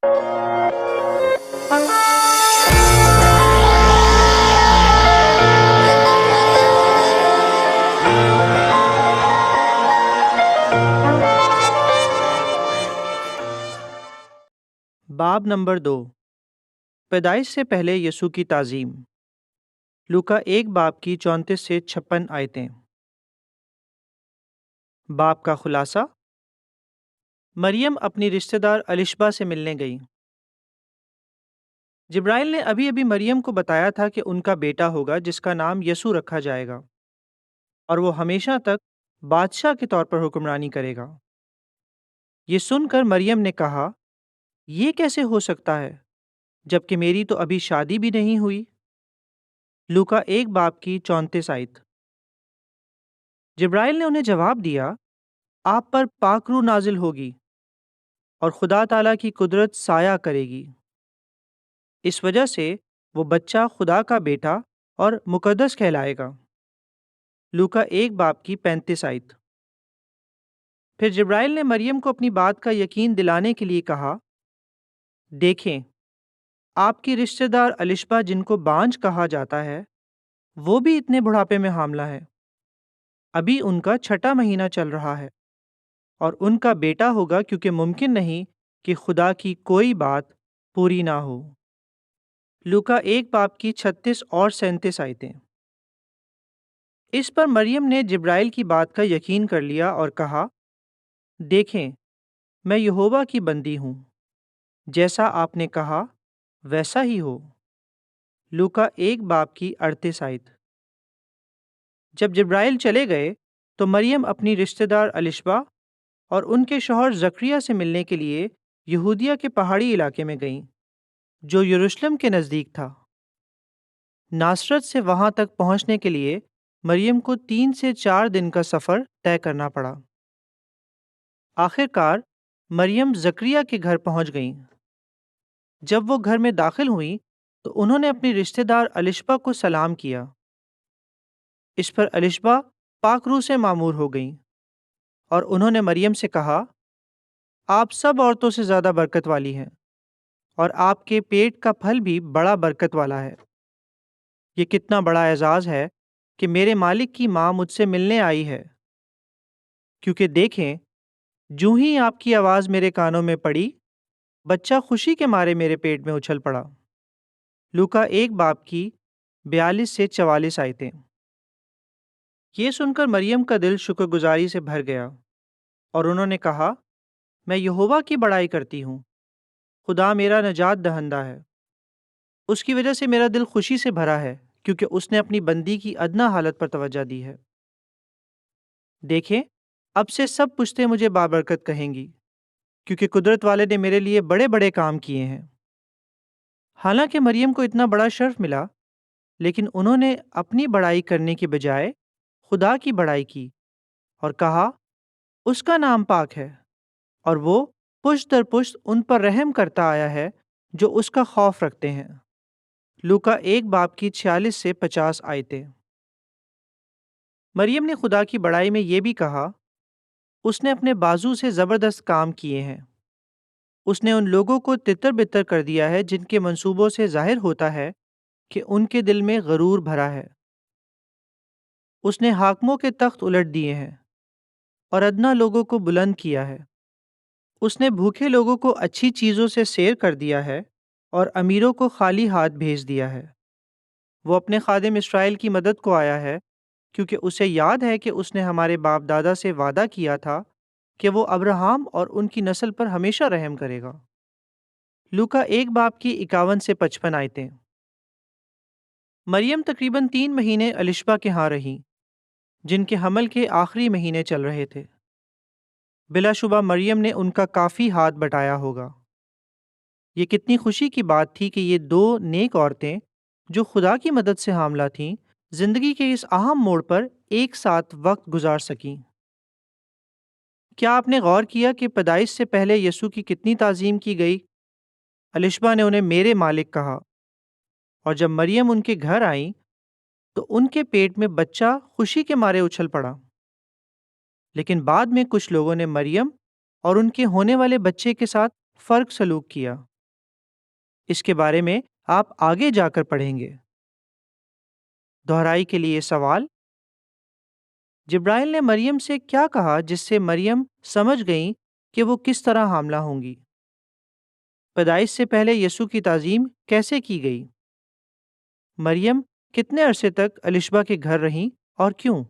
باب نمبر 2، پیدائش سے پہلے یسوع کی تعظیم۔ لوکا 1 باب کی 34 سے 56 آیتیں۔ باب کا خلاصہ: مریم اپنی رشتہ دار الشبا سے ملنے گئی۔ جبرائیل نے ابھی ابھی مریم کو بتایا تھا کہ ان کا بیٹا ہوگا جس کا نام یسوع رکھا جائے گا، اور وہ ہمیشہ تک بادشاہ کے طور پر حکمرانی کرے گا۔ یہ سن کر مریم نے کہا، یہ کیسے ہو سکتا ہے جبکہ میری تو ابھی شادی بھی نہیں ہوئی؟ لوکا 1 باب کی 34 آیت۔ جبرائیل نے انہیں جواب دیا، آپ پر پاک روح نازل ہوگی اور خدا تعالیٰ کی قدرت سایہ کرے گی۔ اس وجہ سے وہ بچہ خدا کا بیٹا اور مقدس کہلائے گا۔ لوکا 1 باب کی 35 آیت۔ پھر جبرائیل نے مریم کو اپنی بات کا یقین دلانے کے لیے کہا، دیکھیں، آپ کی رشتہ دار الشبا جن کو بانجھ کہا جاتا ہے، وہ بھی اتنے بڑھاپے میں حاملہ ہے۔ ابھی ان کا 6واں مہینہ چل رہا ہے، اور ان کا بیٹا ہوگا، کیونکہ ممکن نہیں کہ خدا کی کوئی بات پوری نہ ہو۔ لوکا 1 باب کی 36 اور 37 آیتیں۔ اس پر مریم نے جبرائیل کی بات کا یقین کر لیا اور کہا، دیکھیں، میں یہوہ کی بندی ہوں، جیسا آپ نے کہا ویسا ہی ہو۔ لوکا 1 باب کی 38 آیت۔ جب جبرائیل چلے گئے تو مریم اپنی رشتہ دار الشبا اور ان کے شوہر زکریا سے ملنے کے لیے یہودیہ کے پہاڑی علاقے میں گئیں، جو یروشلم کے نزدیک تھا۔ ناصرت سے وہاں تک پہنچنے کے لیے مریم کو 3 سے 4 دن کا سفر طے کرنا پڑا۔ آخر کار مریم زکریا کے گھر پہنچ گئیں۔ جب وہ گھر میں داخل ہوئیں تو انہوں نے اپنی رشتہ دار الشبا کو سلام کیا۔ اس پر الشبا پاک روح سے معمور ہو گئیں، اور انہوں نے مریم سے کہا، آپ سب عورتوں سے زیادہ برکت والی ہیں، اور آپ کے پیٹ کا پھل بھی بڑا برکت والا ہے۔ یہ کتنا بڑا اعزاز ہے کہ میرے مالک کی ماں مجھ سے ملنے آئی ہے، کیونکہ دیکھیں، جوں ہی آپ کی آواز میرے کانوں میں پڑی، بچہ خوشی کے مارے میرے پیٹ میں اچھل پڑا۔ لوکا 1 باب کی 42 سے 44 آیتیں۔ یہ سن کر مریم کا دل شکر گزاری سے بھر گیا، اور انہوں نے کہا، میں یہوہ کی بڑائی کرتی ہوں، خدا میرا نجات دہندہ ہے۔ اس کی وجہ سے میرا دل خوشی سے بھرا ہے، کیونکہ اس نے اپنی بندی کی ادنا حالت پر توجہ دی ہے۔ دیکھیں، اب سے سب پشتیں مجھے بابرکت کہیں گی، کیونکہ قدرت والے نے میرے لیے بڑے بڑے کام کیے ہیں۔ حالانکہ مریم کو اتنا بڑا شرف ملا، لیکن انہوں نے اپنی بڑائی کرنے کی بجائے خدا کی بڑائی کی اور کہا، اس کا نام پاک ہے، اور وہ پشت در پشت ان پر رحم کرتا آیا ہے جو اس کا خوف رکھتے ہیں۔ لوکا 1 باب کی 46 سے 50 آیتیں۔ مریم نے خدا کی بڑائی میں یہ بھی کہا، اس نے اپنے بازو سے زبردست کام کیے ہیں۔ اس نے ان لوگوں کو تتر بتر کر دیا ہے جن کے منصوبوں سے ظاہر ہوتا ہے کہ ان کے دل میں غرور بھرا ہے۔ اس نے حاکموں کے تخت الٹ دیے ہیں اور ادنا لوگوں کو بلند کیا ہے۔ اس نے بھوکے لوگوں کو اچھی چیزوں سے سیر کر دیا ہے اور امیروں کو خالی ہاتھ بھیج دیا ہے۔ وہ اپنے خادم اسرائیل کی مدد کو آیا ہے، کیونکہ اسے یاد ہے کہ اس نے ہمارے باپ دادا سے وعدہ کیا تھا کہ وہ ابراہام اور ان کی نسل پر ہمیشہ رحم کرے گا۔ لوکا 1 باب کی 51 سے 55 آیتیں۔ مریم تقریباً 3 مہینے الشبا کے ہاں رہیں، جن کے حمل کے آخری مہینے چل رہے تھے۔ بلا شبہ مریم نے ان کا کافی ہاتھ بٹایا ہوگا۔ یہ کتنی خوشی کی بات تھی کہ یہ 2 نیک عورتیں جو خدا کی مدد سے حاملہ تھیں، زندگی کے اس اہم موڑ پر ایک ساتھ وقت گزار سکیں۔ کیا آپ نے غور کیا کہ پیدائش سے پہلے یسوع کی کتنی تعظیم کی گئی؟ الشبا نے انہیں میرے مالک کہا، اور جب مریم ان کے گھر آئیں تو ان کے پیٹ میں بچہ خوشی کے مارے اچھل پڑا۔ لیکن بعد میں کچھ لوگوں نے مریم اور ان کے ہونے والے بچے کے ساتھ فرق سلوک کیا۔ اس کے بارے میں آپ آگے جا کر پڑھیں گے۔ دہرائی کے لیے سوال: جبرائیل نے مریم سے کیا کہا جس سے مریم سمجھ گئیں کہ وہ کس طرح حاملہ ہوں گی؟ پیدائش سے پہلے یسوع کی تعظیم کیسے کی گئی؟ مریم کتنے عرصے تک الشبہ کے گھر رہیں اور کیوں؟